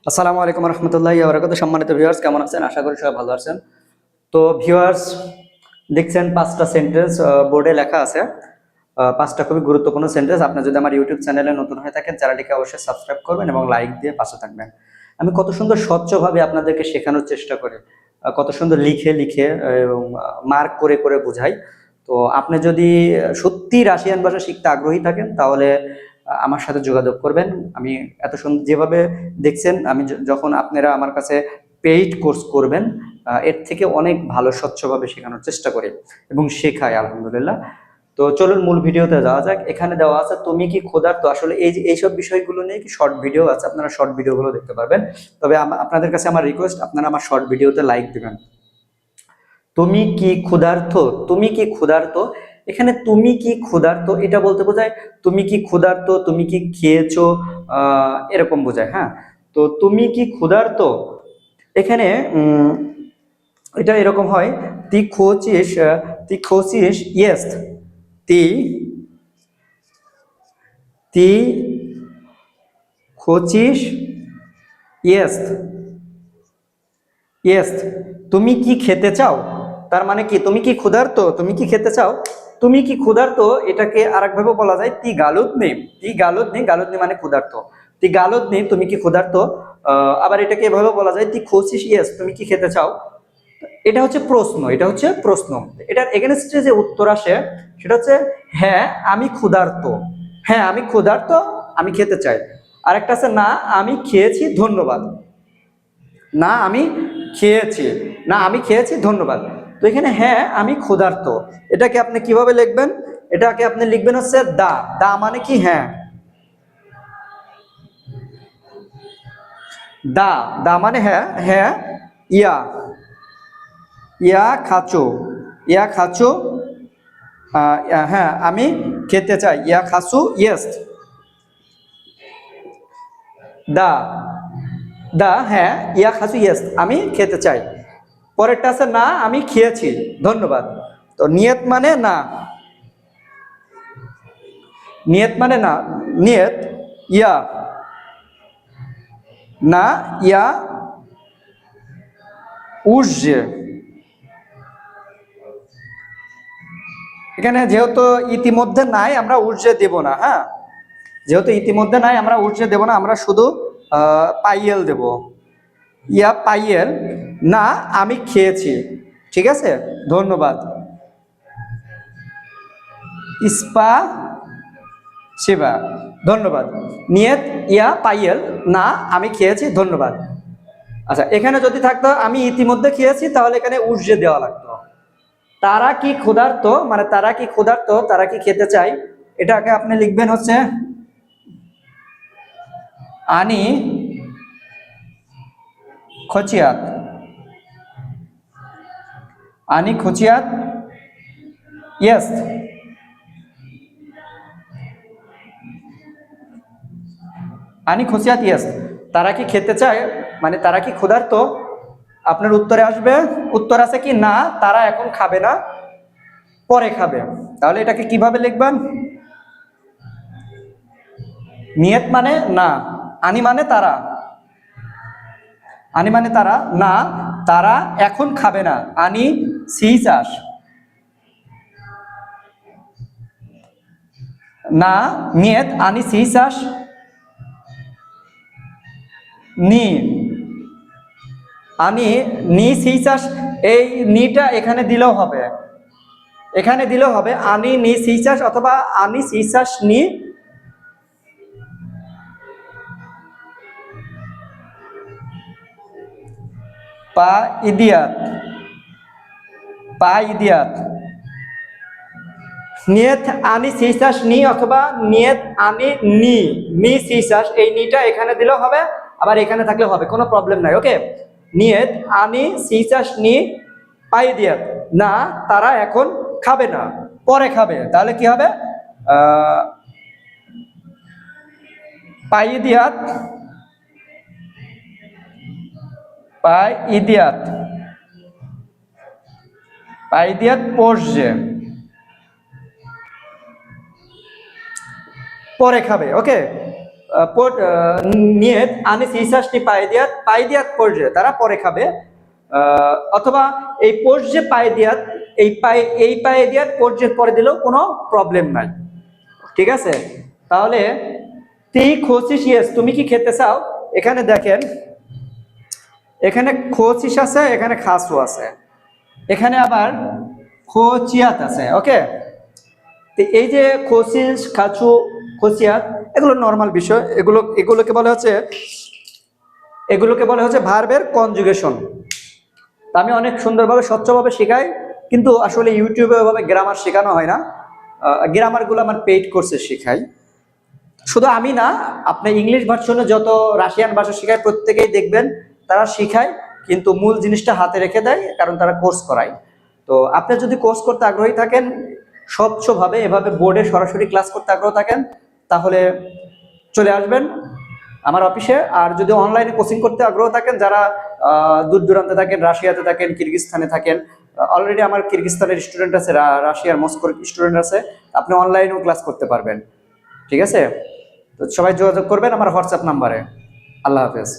আসসালামু আলাইকুম রহমতুল্লাহি ওয়া বারাকাতুহু। সম্মানিত ভিউয়ার্স, কেমন আছেন? আশা করি সবাই ভালো আছেন। তো ভিউয়ার্স, দেখছেন পাঁচটা সেন্টেন্স বোর্ডে লেখা আছে। পাঁচটা খুবই গুরুত্বপূর্ণ সেন্টেন্স। আপনি যদি আমার ইউটিউব চ্যানেলে নতুন হয়ে থাকেন, চ্যানেলটিকে অবশ্যই সাবস্ক্রাইব করবেন এবং লাইক দিয়ে পাশে থাকবেন। আমি কত সুন্দর স্বচ্ছভাবে আপনাদেরকে শেখানোর চেষ্টা করি, কত সুন্দর লিখে লিখে এবং মার্ক করে করে বোঝাই। তো আপনি যদি সত্যি রাশিয়ান ভাষা শিখতে আগ্রহী থাকেন, তাহলে আমার সাথে যোগাযোগ করবেন। আমি এত সুন্দর যেভাবে দেখছেন, আমি যখন আপনারা আমার কাছে পেইড কোর্স করবেন, এর থেকে অনেক ভালো স্বচ্ছভাবে শেখানোর চেষ্টা করি এবং শেখাই আলহামদুলিল্লাহ। তো চলুন মূল ভিডিওতে যাওয়া যাক। এখানে দেওয়া আছে তুমি কি ক্ষুধার্ত। আসলে এইসব বিষয়গুলো নিয়ে কি শর্ট ভিডিও আছে, আপনারা শর্ট ভিডিওগুলো দেখতে পারবেন। তবে আপনাদের কাছে আমার রিকোয়েস্ট, আপনারা আমার শর্ট ভিডিওতে লাইক দিবেন। তুমি কি ক্ষুধার্ত, তুমি কি ক্ষুধার্ত। এখানে তুমি কি ক্ষুধার্ত এটা বলতে বোঝায় তুমি কি ক্ষুধার্ত, তুমি কি খেয়েছো, এরকম বোঝায়। হ্যাঁ, তো তুমি কি ক্ষুধার্ত এখানে এটা এরকম হয়, তি খোচিস, তি খোচিস ইয়েস্ট, তি তি খোচিস ইয়েস্ট, ইয়েস্ট। তুমি কি খেতে চাও, তার মানে কি তুমি কি ক্ষুধার্ত, তুমি কি খেতে চাও। তুমি কি ক্ষুধার্ত এটাকে আরেকভাবে বলা যায় তি গালুদ নেই, তি গালুদ নেই, গালুদ নেই মানে ক্ষুধার্ত। তি গালুদ নেই, তুমি কি ক্ষুধার্ত। আবার এটাকে এভাবে বলা যায় তি খোচিস ইয়েস, তুমি কি খেতে চাও। এটা হচ্ছে প্রশ্ন, এটা হচ্ছে প্রশ্ন। এটার এগেনস্টে যে উত্তর আসে সেটা হচ্ছে হ্যাঁ আমি ক্ষুধার্ত, হ্যাঁ আমি ক্ষুধার্ত, আমি খেতে চাই। আরেকটা আছে না আমি খেয়েছি ধন্যবাদ, না আমি খেয়েছি, না আমি খেয়েছি ধন্যবাদ। তো এখানে হ্যাঁ আমি ক্ষুধার্ত, এটাকে আপনি কিভাবে লিখবেন, এটাকে আপনি লিখবেন হচ্ছে দা, দা মানে কি হ্যাঁ, দা, দা মানে হ্যাঁ, হ্যাঁ, ইয়া, ইয়া খাচো, ইয়া খাচো, হ্যাঁ আমি খেতে চাই, ইয়া খাসু ইয়েস, দা, দা হ্যাঁ, ইয়া খাসু ইয়েস আমি খেতে চাই। পরেরটা আছে না আমি খেয়েছি ধন্যবাদ। তো নিয়ত মানে না, নিয়ত মানে না, নিয়ত ইয়া, না ইয়া উর্জে। এখানে যেহেতু ইতিমধ্যে নাই, আমরা উর্জে দেব না। হ্যাঁ, যেহেতু ইতিমধ্যে নাই আমরা উর্জে দেব না, আমরা শুধু পাইয়েল দেব, ইয়া পাইয়েল, না আমি খেয়েছি। ঠিক আছে, ধন্যবাদ, ইস্পা সেবা, ধন্যবাদ। নিয়ত ইয়া পাইয়েল, না আমি খেয়েছি ধন্যবাদ। আচ্ছা, এখানে যদি থাকতো আমি ইতিমধ্যে খেয়েছি, তাহলে এখানে উর্জে দেওয়া লাগতো। তারা কি ক্ষুধার্ত মানে তারা কি ক্ষুধার্ত, তারা কি খেতে চাই, এটাকে আপনি লিখবেন হচ্ছে আনি খচিয়াত, আনি খচিয়াত ইয়েস, আনি খচিয়াত ইয়েস। তারা কি খেতে চায় মানে তারা কি ক্ষুধার্ত। আপনার উত্তরে আসবে, উত্তর আছে কি না তারা এখন খাবে না, পরে খাবে। তাহলে এটাকে কিভাবে লিখবেন, নিয়ত মানে না, আনি মানে তারা, আনি মানে তারা, না তারা এখন খাবে না, আনি সি চাষ, না নিয়ত আনি সি চাষ নি, আনি নি সি চাষ, এই নিটা এখানে দিলেও হবে, এখানে দিলেও হবে আনি নি সি চাষ অথবা আনি সি চাষ নি। পা ইদিয়াত, পা ইদিয়াত, নিয়ত আনি সিসাস নি অথবা নিয়ত আনি নি, নি সিসাস, এই নিটা এখানে দিলেও হবে, আবার এখানে থাকলেও হবে, কোনো প্রবলেম নাই। ওকে, নিয়ত আনি সিসাস নি পাই দিয়াত, না তারা এখন খাবে না, পরে খাবে। তাহলে কি হবে, পাই দিয়াত, পাই ইদিয়াত, পাই দিয়াত পড়ছে, পরে খাবে। ওকে, নিয়ত আনিস ইসাসটি পাইদিয়াত পর্যায়ে তারা পরে খাবে, অথবা এই পর্যায়ে পাইদিয়াত এই পাইদিয়াত পর্যায়ে পরে দিলেও কোনো প্রবলেম নাই। ঠিক আছে, তাহলে তি খোসিস ইয়েস, তুমি কি খেতে চাও? এখানে দেখেন, এখানে খোসিস আছে, এখানে খাসু আছে, এখানে আবার খোচিয়াত আছে। ওকে, তো এই যে খোসিস, খাচু, খোচিয়াত, এগুলো নর্মাল বিষয়। এগুলোকে বলা হচ্ছে ভার্বের কনজুগেশন। আমি অনেক সুন্দরভাবে স্বচ্ছভাবে শেখাই, কিন্তু আসলে ইউটিউবে ওইভাবে গ্রামার শেখানো হয় না। গ্রামারগুলো আমার পেইড কোর্সে শেখাই। শুধু আমি না, আপনি ইংলিশ ভার্সনে যত রাশিয়ান ভাষা শেখায় প্রত্যেকেই দেখবেন তারা শেখায়, কিন্তু মূল জিনিসটা হাতে রেখে দেয়, কারণ তারা কোর্স করায়। তো আপনি যদি কোর্স করতে আগ্রহী থাকেন, স্বচ্ছভাবে এভাবে বোর্ডে সরাসরি ক্লাস করতে আগ্রহ থাকেন, তাহলে চলে আসবেন আমার অফিসে। আর যদি অনলাইনে কোচিং করতে আগ্রহ থাকেন, যারা দূর দূরান্তে থাকেন, রাশিয়াতে থাকেন, কিরগিজস্তানে থাকেন, অলরেডি আমার কিরগিজস্তানের স্টুডেন্ট আছে, রাশিয়ার মস্কোর স্টুডেন্ট আছে, আপনি অনলাইনেও ক্লাস করতে পারবেন। ঠিক আছে, তো সবাই যোগাযোগ করবেন আমার হোয়াটসঅ্যাপ নাম্বারে। আল্লাহ হাফেজ।